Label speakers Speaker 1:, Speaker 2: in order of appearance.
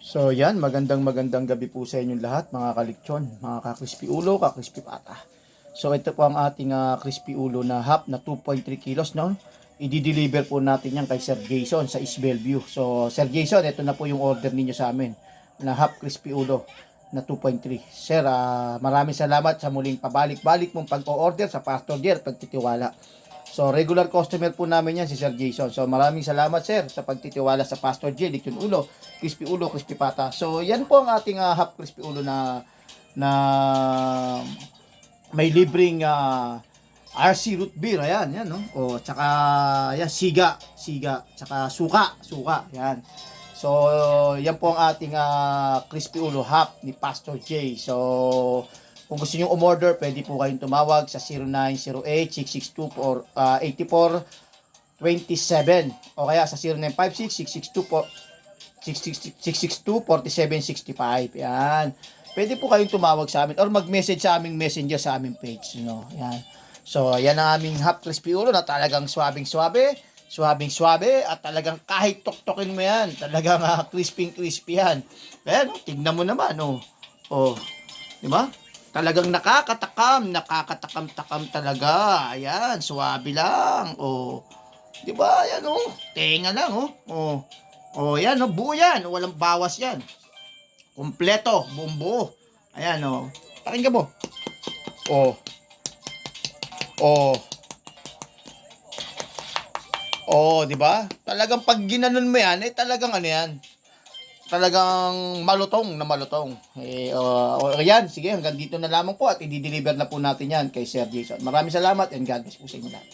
Speaker 1: So yan, magandang gabi po sa inyong lahat mga kalitsyon, mga ka-crispy ulo, ka-crispy pata. So ito po ang ating crispy ulo na half na 2.3 kilos, no? I-deliver po natin yan kay Sir Jason sa East Bellevue. So Sir Jason, ito na po yung order ninyo sa amin na half crispy ulo na 2.3. Sir, maraming salamat sa muling pabalik-balik mong pag-o-order sa Pastor Jer, pagtitiwala. So, regular customer po namin yan si Sir Jason. So, maraming salamat, sir, sa pagtitiwala sa Pastor J, Lechon Ulo, Crispy Pata. So, yan po ang ating half crispy ulo na may libreng RC root beer. Ayan, yan, no? O, tsaka, yan, siga, tsaka suka, yan. So, yan po ang ating crispy ulo half ni Pastor J. So, kung gusto niyo umorder, pwede po kayong tumawag sa 0908-662-8427 o kaya sa 0956-662-4765. Yan. Pwede po kayong tumawag sa amin or mag-message sa aming messenger sa aming page. You know? Yan. So, yan ang aming half crispy ulo na talagang swabing-swabe at talagang kahit tuktokin mo yan, talagang crispy yan. Ayan, tignan mo naman, oh. Oh, di ba? Talagang nakakatakam talaga. Ayan, swabe lang. Oh. 'Di ba? Ayan oh. Tenga lang oh. Oh. Oh, ayan oh, buo 'yan, walang bawas 'yan. Kumpleto, buo. Ayan oh. Pakinggan mo. Oh. Oh. Oh, 'di ba? Talagang pag ginanon mo 'yan, talagang ano 'yan. Talagang malutong. Ayan, sige, hanggang dito na lamang po at i-deliver na po natin yan kay Sir Jason. Maraming salamat and God bless po sa inyo lahat.